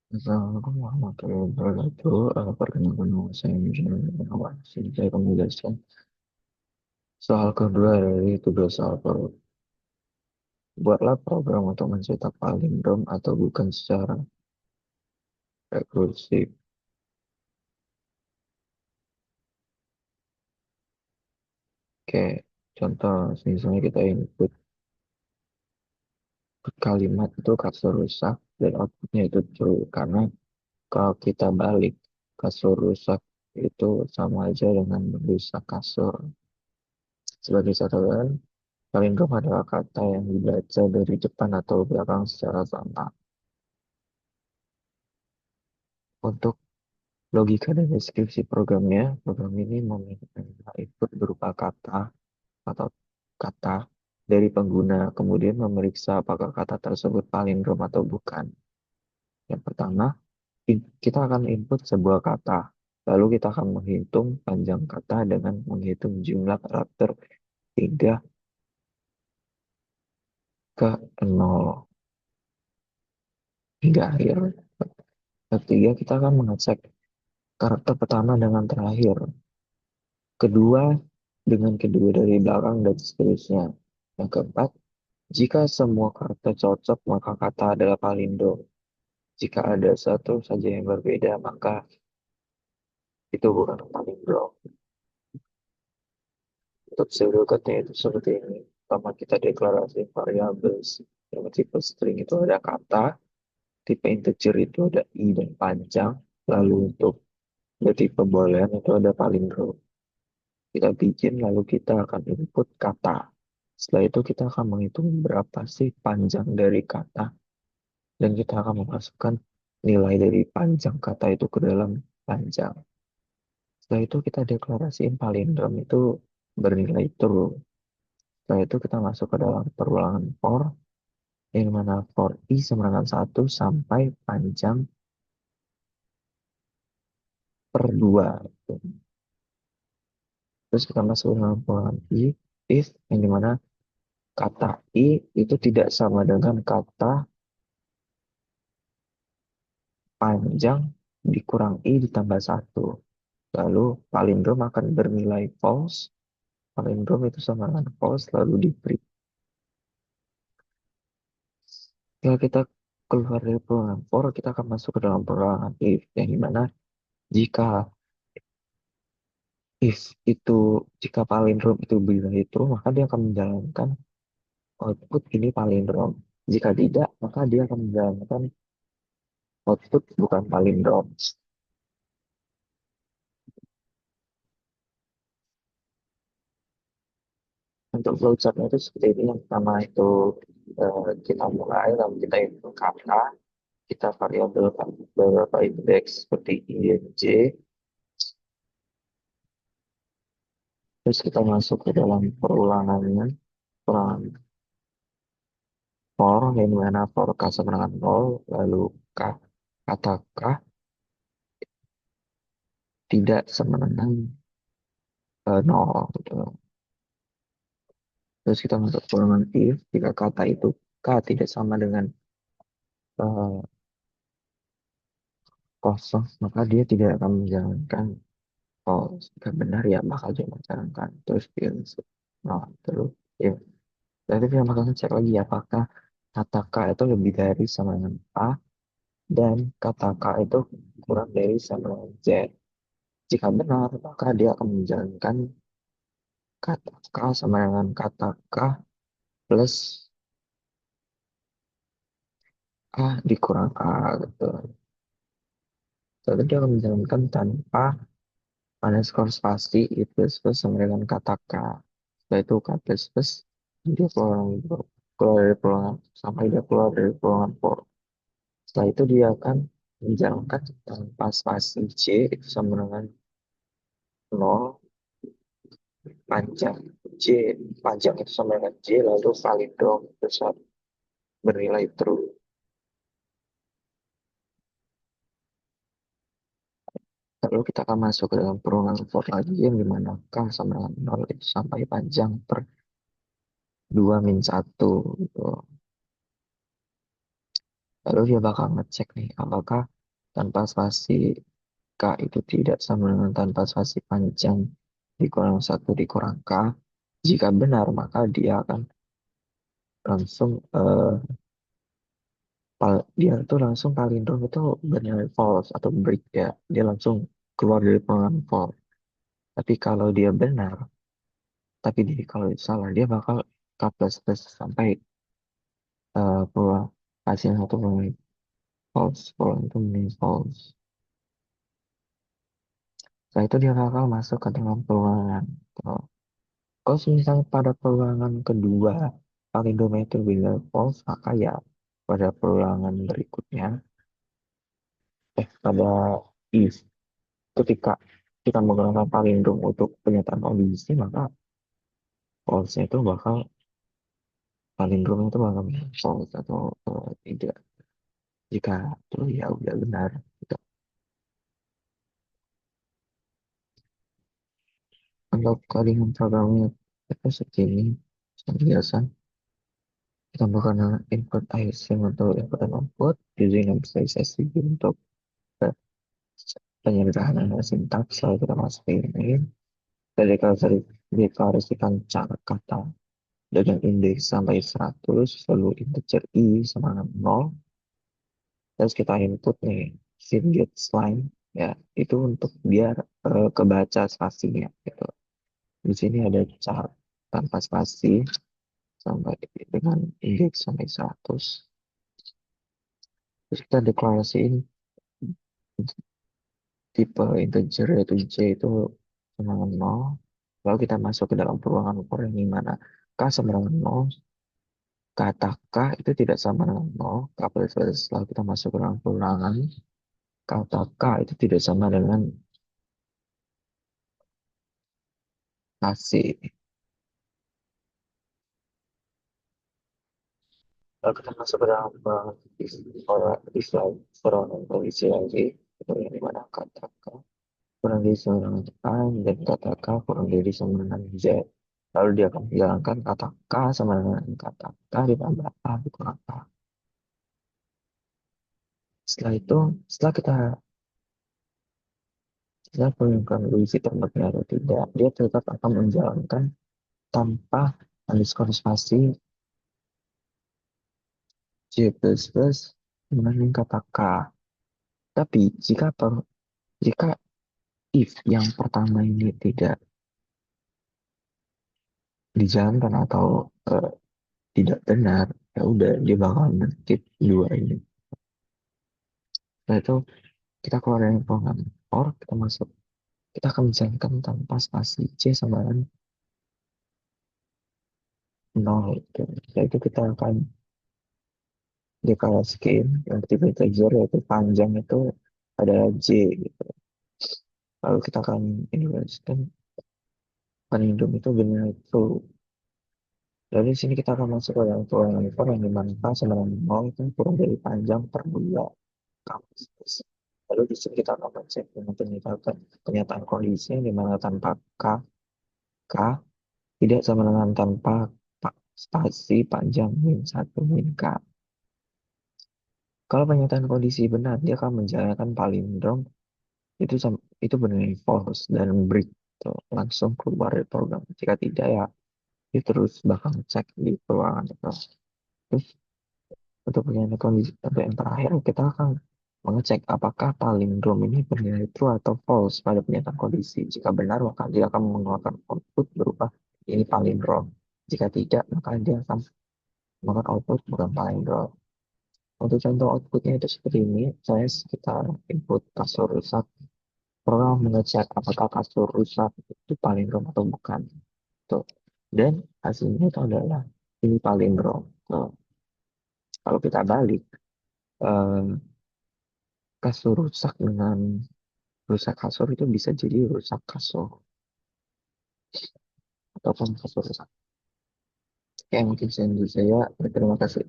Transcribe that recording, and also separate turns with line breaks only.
Assalamualaikum warahmatullahi wabarakatuh. Perkenalkan nama saya Misal Awal. Saya akan menjelaskan soal kedua dari tugas soal perut. Buatlah program untuk mencetak palindrom atau bukan secara rekursif. Oke, contoh misalnya kita input kalimat itu kasur rusak dan outputnya itu true. Karena kalau kita balik kasur rusak itu sama aja dengan rusak kasur. Sebagai catatan, palindrom adalah kata yang dibaca dari depan atau belakang secara sama. Untuk logika dan deskripsi programnya, program ini meminta input berupa kata atau kata dari pengguna, kemudian memeriksa apakah kata tersebut palindrom atau bukan. Yang pertama, kita akan input sebuah kata, lalu kita akan menghitung panjang kata dengan menghitung jumlah karakter hingga ke 0 hingga akhir. Ketiga, kita akan mengecek karakter pertama dengan terakhir, kedua dengan kedua dari belakang dan seterusnya. Yang keempat, jika semua karakter cocok, maka kata adalah palindrom. Jika ada satu saja yang berbeda, maka itu bukan palindrom. Untuk pseudoketnya itu seperti ini. Pertama kita deklarasi variabel yang tipe string itu ada kata, tipe integer itu ada i dan panjang, lalu untuk tipe boolean itu ada palindrom. Kita bikin lalu kita akan input kata. Setelah itu kita akan menghitung berapa sih panjang dari kata dan kita akan memasukkan nilai dari panjang kata itu ke dalam panjang. Setelah itu kita deklarasiin palindrom itu bernilai true. Setelah itu kita masuk ke dalam perulangan for, yang mana for i sama dengan 1 sampai panjang per 2. Terus kita masuk ke dalam perulangan if, yang dimana kata i itu tidak sama dengan kata panjang dikurang i ditambah 1. Lalu palindrom akan bernilai false. Palindrom itu sama dengan false, lalu di print. Setelah kita keluar dari perulangan for, kita akan masuk ke dalam perulangan if, yang dimana jika if itu, jika palindrom itu bernilai true, maka dia akan menjalankan output ini palindrom. Jika tidak, maka dia akan menjalankan output bukan palindrom. Untuk flowchartnya itu seperti ini. Yang pertama itu kita mulai, lalu kita input kata, kita variabelkan beberapa indeks seperti i dan j, terus kita masuk ke dalam perulangannya, perulangan for, yang mana for k sama dengan 0, lalu k, kata k tidak sama dengan 0, gitu. Terus kita masuk ke perulangan if, jika kata itu k tidak sama dengan eh, kosong, maka dia tidak akan menjalankan false. Jika benar ya bakal dia menjalankan. Terus dia nah, terus ya. Berarti kita bakal ngecek lagi apakah kata K itu lebih dari sama dengan A dan kata K itu kurang dari sama dengan Z. Jika benar, maka dia akan menjalankan kata K sama dengan kata K plus A dikurang A gitu. Lalu dia akan menjalankan tanpa underscore spasi I plus plus sama dengan kata K. Setelah itu K plus plus dia keluar dari peluangan sampai dia keluar dari peluangan for. Setelah itu dia akan menjalankan tanpa spasi J itu sama dengan 0 panjang J, panjang itu sama dengan J, lalu valid dong terus bernilai true. Lalu kita akan masuk ke dalam perulangan for lagi yang dimana K sama dengan 0 itu sampai panjang per 2 min 1 gitu. Lalu dia bakal ngecek nih apakah tanpa spasi K itu tidak sama dengan tanpa spasi panjang dikurang satu dikurang K. Jika benar, maka dia akan langsung dia tuh langsung palindrom itu bernilai false atau break ya. Dia langsung keluar dari pengulangan false. Tapi kalau dia benar, tapi kalau salah, dia bakal K plus sampai peluang hasil satu peluang false. Peluang itu menjadi false. Setelah itu dia bakal masuk ke dalam peluangan. Tuh. Kalau misalnya pada peluangan kedua, palindromnya itu benar false, maka ya pada peluangan berikutnya, pada if ketika kita menggunakan palindrom untuk pernyataan kondisi, maka false-nya itu bakal palindrom itu bakal false atau tidak. Jika itu ya udah benar. Gitu. Untuk codingan programnya itu segini, seperti biasa. Kita menggunakan input async untuk input dan output, using initialization untuk eh, penyederhanaan sintaks, lalu kita masukin ini. Jadi kalau deklarasikan cara kata dengan indeks sampai 100, lalu integer i sama dengan 0, terus kita input nih get line ya itu untuk biar kebaca spasinya gitu. Di sini ada chart tanpa spasi sampai dengan indeks sampai 100. Terus kita deklarasiin tipe integer yaitu j itu sama dengan 0. Lalu kita masuk ke dalam ruangan for yang dimana k sama dengan 0, kata k itu tidak sama dengan 0, k plus lalu kita masuk ke dalam ruangan kata k itu tidak sama dengan AC. Lalu kita masuk ke dalam perorangan kondisi lagi, itu yang dimana kata K kurang dari sama dengan A dan kata K kurang dari sama dengan Z. Lalu dia akan menjalankan kata K sama dengan kata K ditambah A dikurang A. Setelah itu, setelah penunjukan kondisi terbukti atau tidak, dia tetap akan menjalankan tanpa underscore spasi J++ dengan kata K. Tapi jika if yang pertama ini tidak dijalankan atau eh, tidak benar, ya udah dia bakal skip dua ini. Nah itu kita keluar dari program or kita masuk, kita akan menjalankan tanpa spasi c sama dengan 0 gitu. Nah itu kita akan deklarasikan yang tipe integer yaitu panjang itu adalah j gitu. Lalu kita akan integrasikan panindom itu benar itu. Lalu di sini kita akan masuk ke dalam ruangan for yang dimana k sama dengan 0 itu kurang dari panjang per 2 kampus. Lalu di sini kita akan cek dengan pernyataan kondisinya di mana tanpa K tidak sama dengan tanpa spasi panjang min 1 min K. Kalau pernyataan kondisi benar, dia akan menjalankan palindrom itu benar false dan break tuh, langsung keluar dari program. Jika tidak ya, dia terus bakal cek di peruangan itu. Terus untuk pernyataan kondisi atau yang terakhir kita akan mengecek apakah palindrom ini bernilai true atau false pada pernyataan kondisi. Jika benar, maka dia akan mengeluarkan output berupa ini palindrom. Jika tidak, maka dia akan mengeluarkan output bukan palindrom. Untuk contoh outputnya itu seperti ini, kita input kasur rusak. Program mengecek apakah kasur rusak itu palindrom atau bukan. Tuh. Dan hasilnya itu adalah ini palindrom. Tuh. Kalau kita balik, eh, kasur rusak dengan rusak kasur itu bisa jadi rusak kasur ataupun kasur rusak. Yang mungkin saya, terima kasih.